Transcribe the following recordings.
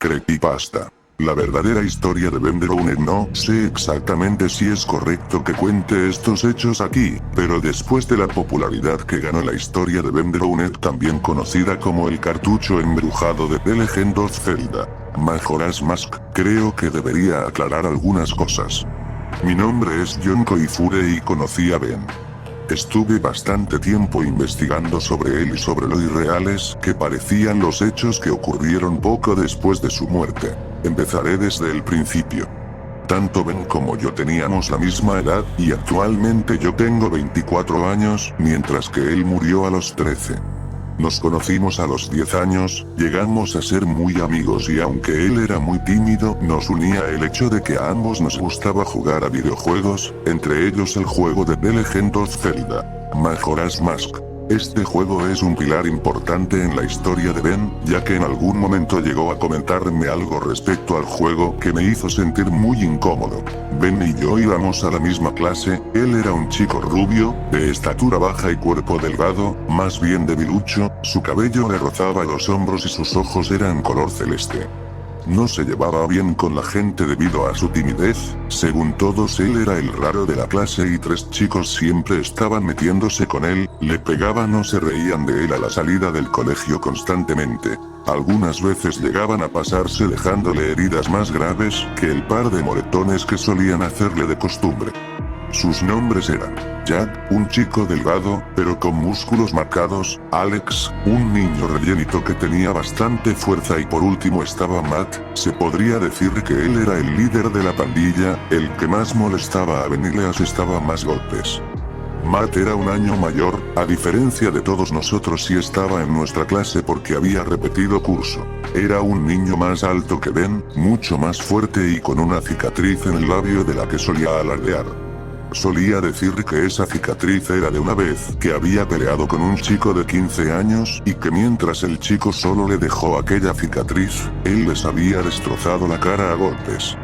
Creepypasta. La verdadera historia de Ben DeRounet. No sé exactamente si es correcto que cuente estos hechos aquí, pero después de la popularidad que ganó la historia de Ben DeRounet, también conocida como el cartucho embrujado de The Legend of Zelda, Majora's Mask, creo que debería aclarar algunas cosas. Mi nombre es John Koifure y conocí a Ben. Estuve bastante tiempo investigando sobre él y sobre lo irreales que parecían los hechos que ocurrieron poco después de su muerte. Empezaré desde el principio. Tanto Ben como yo teníamos la misma edad, y actualmente yo tengo 24 años, mientras que él murió a los 13. Nos conocimos a los 10 años, llegamos a ser muy amigos y aunque él era muy tímido, nos unía el hecho de que a ambos nos gustaba jugar a videojuegos, entre ellos el juego de The Legend of Zelda, Majora's Mask. Este juego es un pilar importante en la historia de Ben, ya que en algún momento llegó a comentarme algo respecto al juego que me hizo sentir muy incómodo. Ben y yo íbamos a la misma clase, él era un chico rubio, de estatura baja y cuerpo delgado, más bien debilucho, su cabello le rozaba los hombros y sus ojos eran color celeste. No se llevaba bien con la gente debido a su timidez, según todos él era el raro de la clase y 3 chicos siempre estaban metiéndose con él, le pegaban o se reían de él a la salida del colegio constantemente. Algunas veces llegaban a pasarse dejándole heridas más graves que el par de moretones que solían hacerle de costumbre. Sus nombres eran Jack, un chico delgado, pero con músculos marcados, Alex, un niño rellenito que tenía bastante fuerza y por último estaba Matt, se podría decir que él era el líder de la pandilla, el que más molestaba a Ben y le asestaba más golpes. Matt era un año mayor, a diferencia de todos nosotros y estaba en nuestra clase porque había repetido curso. Era un niño más alto que Ben, mucho más fuerte y con una cicatriz en el labio de la que solía alardear. Solía decir que esa cicatriz era de una vez que había peleado con un chico de 15 años y que mientras el chico solo le dejó aquella cicatriz, él les había destrozado la cara a golpes.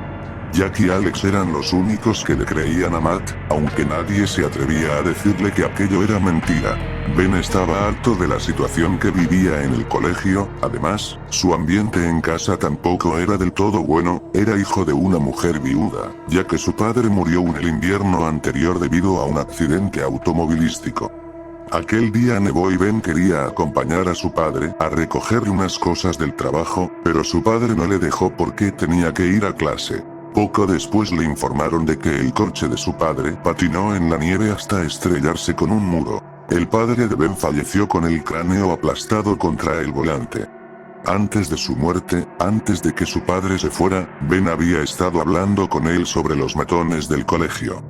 Jack y Alex eran los únicos que le creían a Matt, aunque nadie se atrevía a decirle que aquello era mentira. Ben estaba harto de la situación que vivía en el colegio, además, su ambiente en casa tampoco era del todo bueno, era hijo de una mujer viuda, ya que su padre murió en el invierno anterior debido a un accidente automovilístico. Aquel día nevó y Ben quería acompañar a su padre a recogerle unas cosas del trabajo, pero su padre no le dejó porque tenía que ir a clase. Poco después le informaron de que el coche de su padre patinó en la nieve hasta estrellarse con un muro. El padre de Ben falleció con el cráneo aplastado contra el volante. Antes de su muerte, antes de que su padre se fuera, Ben había estado hablando con él sobre los matones del colegio.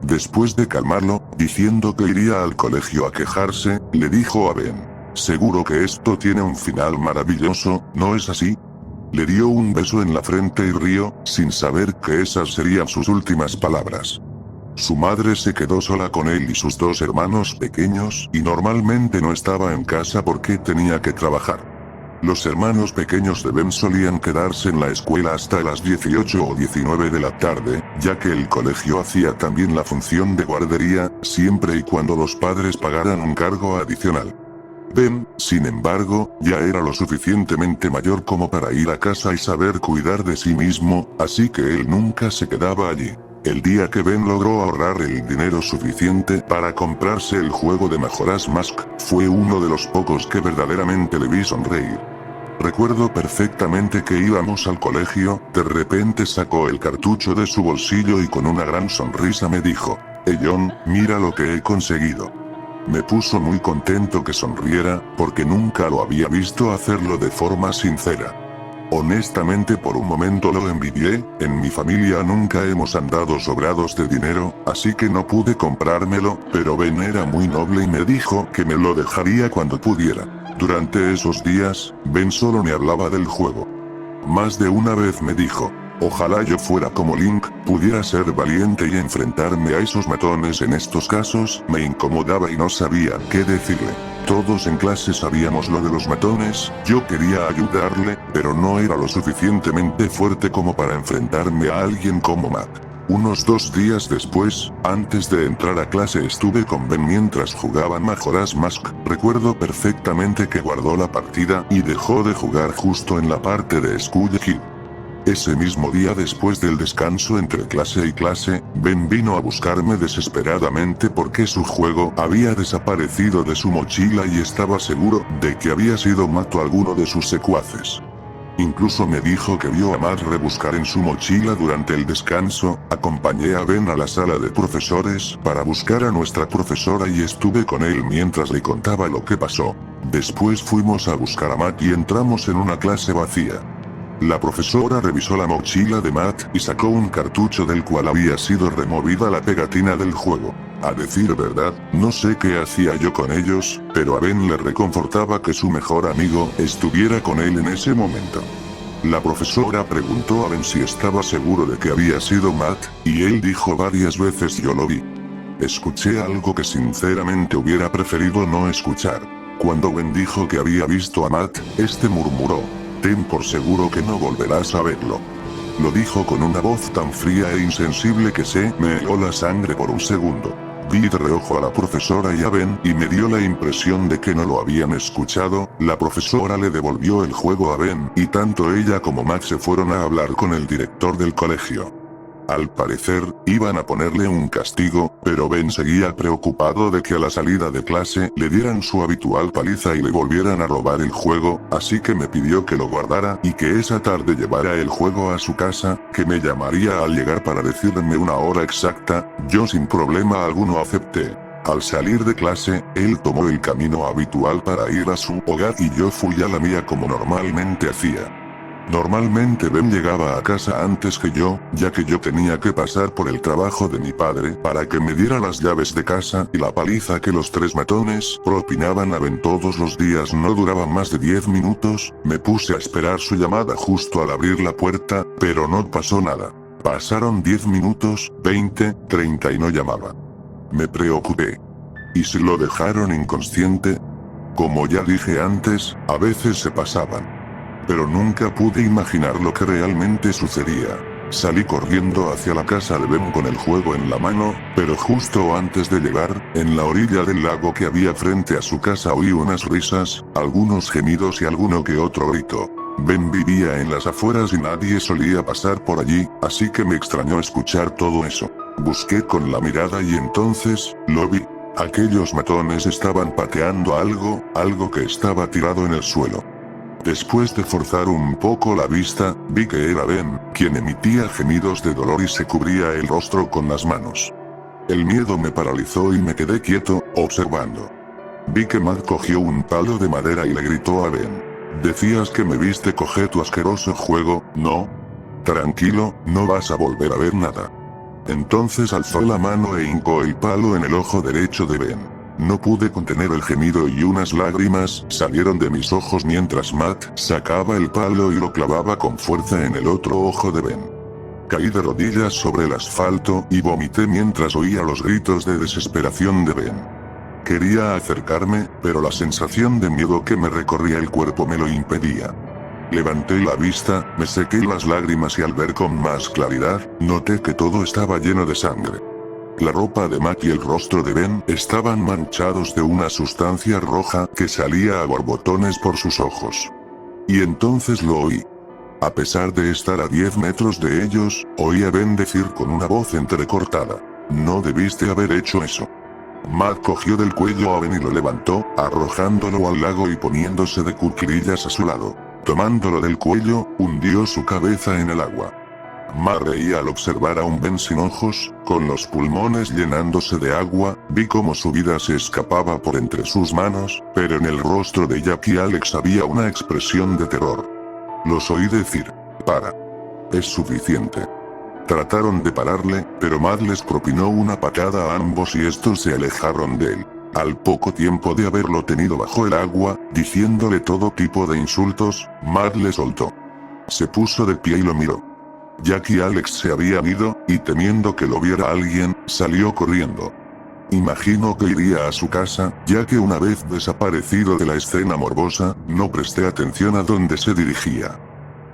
Después de calmarlo, diciendo que iría al colegio a quejarse, le dijo a Ben: "Seguro que esto tiene un final maravilloso, ¿no es así?". Le dio un beso en la frente y rió, sin saber que esas serían sus últimas palabras. Su madre se quedó sola con él y sus 2 hermanos pequeños y normalmente no estaba en casa porque tenía que trabajar. Los hermanos pequeños de Ben solían quedarse en la escuela hasta las 18 o 19 de la tarde, ya que el colegio hacía también la función de guardería, siempre y cuando los padres pagaran un cargo adicional. Ben, sin embargo, ya era lo suficientemente mayor como para ir a casa y saber cuidar de sí mismo, así que él nunca se quedaba allí. El día que Ben logró ahorrar el dinero suficiente para comprarse el juego de Majora's Mask, fue uno de los pocos que verdaderamente le vi sonreír. Recuerdo perfectamente que íbamos al colegio, de repente sacó el cartucho de su bolsillo y con una gran sonrisa me dijo: "Hey John, mira lo que he conseguido". Me puso muy contento que sonriera, porque nunca lo había visto hacerlo de forma sincera. Honestamente por un momento lo envidié, en mi familia nunca hemos andado sobrados de dinero, así que no pude comprármelo, pero Ben era muy noble y me dijo que me lo dejaría cuando pudiera. Durante esos días, Ben solo me hablaba del juego. Más de una vez me dijo: "Ojalá yo fuera como Link, pudiera ser valiente y enfrentarme a esos matones". En estos casos, me incomodaba y no sabía qué decirle. Todos en clase sabíamos lo de los matones, yo quería ayudarle, pero no era lo suficientemente fuerte como para enfrentarme a alguien como Matt. Unos 2 días después, antes de entrar a clase estuve con Ben mientras jugaban Majora's Mask. Recuerdo perfectamente que guardó la partida y dejó de jugar justo en la parte de Skull Kid. Ese mismo día después del descanso entre clase y clase, Ben vino a buscarme desesperadamente porque su juego había desaparecido de su mochila y estaba seguro de que había sido Matt o alguno de sus secuaces. Incluso me dijo que vio a Matt rebuscar en su mochila durante el descanso. Acompañé a Ben a la sala de profesores para buscar a nuestra profesora y estuve con él mientras le contaba lo que pasó. Después fuimos a buscar a Matt y entramos en una clase vacía. La profesora revisó la mochila de Matt y sacó un cartucho del cual había sido removida la pegatina del juego. A decir verdad, no sé qué hacía yo con ellos, pero a Ben le reconfortaba que su mejor amigo estuviera con él en ese momento. La profesora preguntó a Ben si estaba seguro de que había sido Matt, y él dijo varias veces yo lo vi. Escuché algo que sinceramente hubiera preferido no escuchar. Cuando Ben dijo que había visto a Matt, este murmuró: ten por seguro que no volverás a verlo. Lo dijo con una voz tan fría e insensible que se me heló la sangre por un segundo. Vi de reojo a la profesora y a Ben y me dio la impresión de que no lo habían escuchado. La profesora le devolvió el juego a Ben y tanto ella como Matt se fueron a hablar con el director del colegio. Al parecer, iban a ponerle un castigo, pero Ben seguía preocupado de que a la salida de clase le dieran su habitual paliza y le volvieran a robar el juego, así que me pidió que lo guardara y que esa tarde llevara el juego a su casa, que me llamaría al llegar para decirme una hora exacta. Yo sin problema alguno acepté. Al salir de clase, él tomó el camino habitual para ir a su hogar y yo fui a la mía como normalmente hacía. Normalmente Ben llegaba a casa antes que yo, ya que yo tenía que pasar por el trabajo de mi padre para que me diera las llaves de casa y la paliza que los 3 matones propinaban a Ben todos los días no duraba más de 10 minutos. Me puse a esperar su llamada justo al abrir la puerta, pero no pasó nada. Pasaron 10 minutos, 20, 30 y no llamaba. Me preocupé. ¿Y si lo dejaron inconsciente? Como ya dije antes, a veces se pasaban. Pero nunca pude imaginar lo que realmente sucedía. Salí corriendo hacia la casa de Ben con el juego en la mano, pero justo antes de llegar, en la orilla del lago que había frente a su casa oí unas risas, algunos gemidos y alguno que otro grito. Ben vivía en las afueras y nadie solía pasar por allí, así que me extrañó escuchar todo eso. Busqué con la mirada y entonces, lo vi. Aquellos matones estaban pateando algo que estaba tirado en el suelo. Después de forzar un poco la vista, vi que era Ben, quien emitía gemidos de dolor y se cubría el rostro con las manos. El miedo me paralizó y me quedé quieto, observando. Vi que Matt cogió un palo de madera y le gritó a Ben: decías que me viste coger tu asqueroso juego, ¿no? Tranquilo, no vas a volver a ver nada. Entonces alzó la mano e hincó el palo en el ojo derecho de Ben. No pude contener el gemido y unas lágrimas salieron de mis ojos mientras Matt sacaba el palo y lo clavaba con fuerza en el otro ojo de Ben. Caí de rodillas sobre el asfalto y vomité mientras oía los gritos de desesperación de Ben. Quería acercarme, pero la sensación de miedo que me recorría el cuerpo me lo impedía. Levanté la vista, me sequé las lágrimas y al ver con más claridad, noté que todo estaba lleno de sangre. La ropa de Matt y el rostro de Ben estaban manchados de una sustancia roja que salía a borbotones por sus ojos. Y entonces lo oí. A pesar de estar a 10 metros de ellos, oí a Ben decir con una voz entrecortada: no debiste haber hecho eso. Matt cogió del cuello a Ben y lo levantó, arrojándolo al lago y poniéndose de cuclillas a su lado. Tomándolo del cuello, hundió su cabeza en el agua. Matt reía al observar a un Ben sin ojos, con los pulmones llenándose de agua. Vi cómo su vida se escapaba por entre sus manos, pero en el rostro de Jack y Alex había una expresión de terror. Los oí decir: para. Es suficiente. Trataron de pararle, pero Matt les propinó una patada a ambos y estos se alejaron de él. Al poco tiempo de haberlo tenido bajo el agua, diciéndole todo tipo de insultos, Matt le soltó. Se puso de pie y lo miró. Jack y Alex se habían ido, y temiendo que lo viera alguien, salió corriendo. Imagino que iría a su casa, ya que una vez desaparecido de la escena morbosa, no presté atención a dónde se dirigía.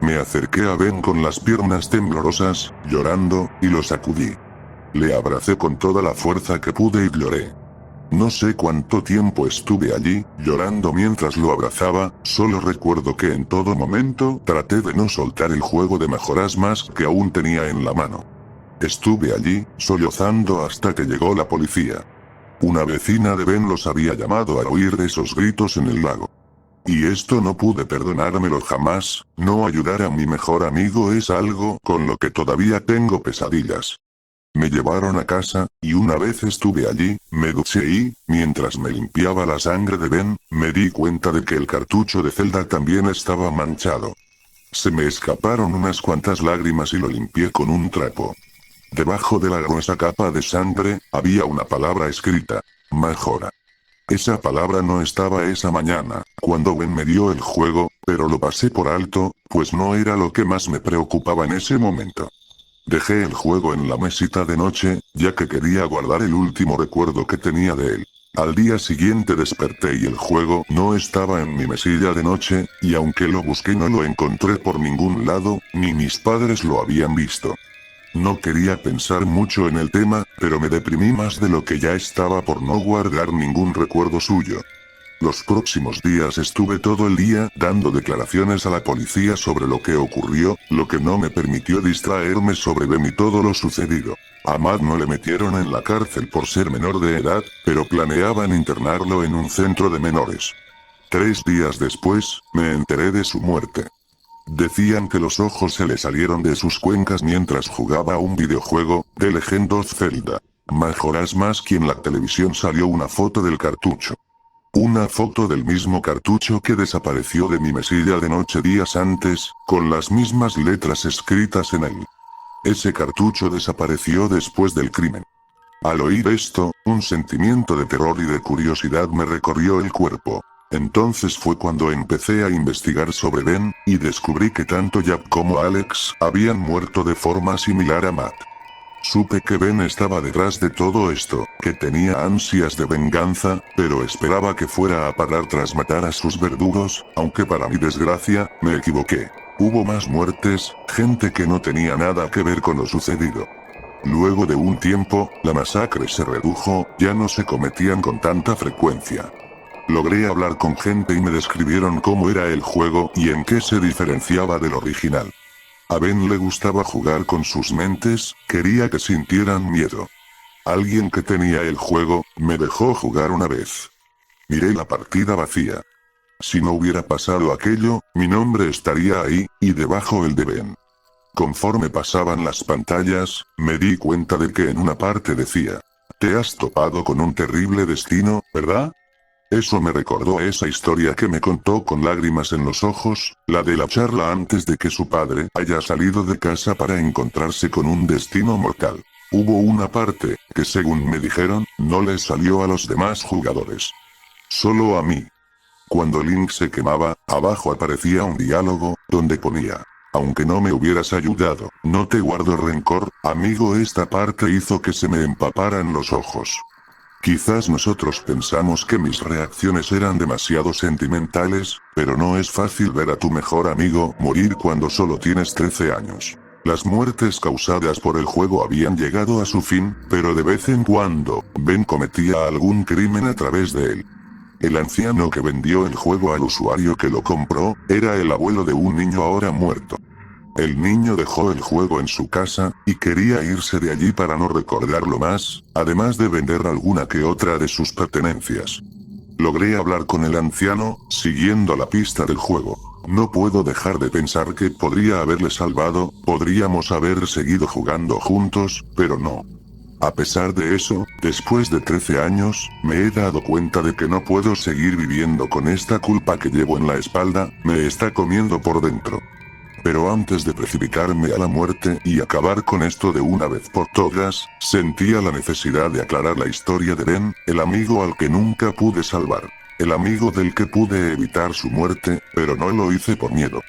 Me acerqué a Ben con las piernas temblorosas, llorando, y lo sacudí. Le abracé con toda la fuerza que pude y lloré. No sé cuánto tiempo estuve allí, llorando mientras lo abrazaba, solo recuerdo que en todo momento traté de no soltar el juego de Majora's Mask que aún tenía en la mano. Estuve allí, sollozando hasta que llegó la policía. Una vecina de Ben los había llamado a oír esos gritos en el lago. Y esto no pude perdonármelo jamás, no ayudar a mi mejor amigo es algo con lo que todavía tengo pesadillas. Me llevaron a casa, y una vez estuve allí, me duché y, mientras me limpiaba la sangre de Ben, me di cuenta de que el cartucho de Zelda también estaba manchado. Se me escaparon unas cuantas lágrimas y lo limpié con un trapo. Debajo de la gruesa capa de sangre, había una palabra escrita: Majora. Esa palabra no estaba esa mañana, cuando Ben me dio el juego, pero lo pasé por alto, pues no era lo que más me preocupaba en ese momento. Dejé el juego en la mesita de noche, ya que quería guardar el último recuerdo que tenía de él. Al día siguiente desperté y el juego no estaba en mi mesilla de noche, y aunque lo busqué no lo encontré por ningún lado, ni mis padres lo habían visto. No quería pensar mucho en el tema, pero me deprimí más de lo que ya estaba por no guardar ningún recuerdo suyo. Los próximos días estuve todo el día dando declaraciones a la policía sobre lo que ocurrió, lo que no me permitió distraerme sobre Ben y todo lo sucedido. A Matt no le metieron en la cárcel por ser menor de edad, pero planeaban internarlo en un centro de menores. 3 días después, me enteré de su muerte. Decían que los ojos se le salieron de sus cuencas mientras jugaba a un videojuego, The Legend of Zelda. Majora's Mask, y en la televisión salió una foto del cartucho. Una foto del mismo cartucho que desapareció de mi mesilla de noche días antes, con las mismas letras escritas en él. Ese cartucho desapareció después del crimen. Al oír esto, un sentimiento de terror y de curiosidad me recorrió el cuerpo. Entonces fue cuando empecé a investigar sobre Ben, y descubrí que tanto Jack como Alex habían muerto de forma similar a Matt. Supe que Ben estaba detrás de todo esto, que tenía ansias de venganza, pero esperaba que fuera a parar tras matar a sus verdugos, aunque para mi desgracia, me equivoqué. Hubo más muertes, gente que no tenía nada que ver con lo sucedido. Luego de un tiempo, la masacre se redujo, ya no se cometían con tanta frecuencia. Logré hablar con gente y me describieron cómo era el juego y en qué se diferenciaba del original. A Ben le gustaba jugar con sus mentes, quería que sintieran miedo. Alguien que tenía el juego, me dejó jugar una vez. Miré la partida vacía. Si no hubiera pasado aquello, mi nombre estaría ahí, y debajo el de Ben. Conforme pasaban las pantallas, me di cuenta de que en una parte decía: "Te has topado con un terrible destino, ¿verdad?". Eso me recordó esa historia que me contó con lágrimas en los ojos, la de la charla antes de que su padre haya salido de casa para encontrarse con un destino mortal. Hubo una parte, que según me dijeron, no les salió a los demás jugadores. Solo a mí. Cuando Link se quemaba, abajo aparecía un diálogo, donde ponía: "Aunque no me hubieras ayudado, no te guardo rencor, amigo". Esta parte hizo que se me empaparan los ojos. Quizás nosotros pensamos que mis reacciones eran demasiado sentimentales, pero no es fácil ver a tu mejor amigo morir cuando solo tienes 13 años. Las muertes causadas por el juego habían llegado a su fin, pero de vez en cuando, Ben cometía algún crimen a través de él. El anciano que vendió el juego al usuario que lo compró, era el abuelo de un niño ahora muerto. El niño dejó el juego en su casa, y quería irse de allí para no recordarlo más, además de vender alguna que otra de sus pertenencias. Logré hablar con el anciano, siguiendo la pista del juego. No puedo dejar de pensar que podría haberle salvado, podríamos haber seguido jugando juntos, pero no. A pesar de eso, después de 13 años, me he dado cuenta de que no puedo seguir viviendo con esta culpa que llevo en la espalda, me está comiendo por dentro. Pero antes de precipitarme a la muerte y acabar con esto de una vez por todas, sentía la necesidad de aclarar la historia de Ben, el amigo al que nunca pude salvar. El amigo del que pude evitar su muerte, pero no lo hice por miedo.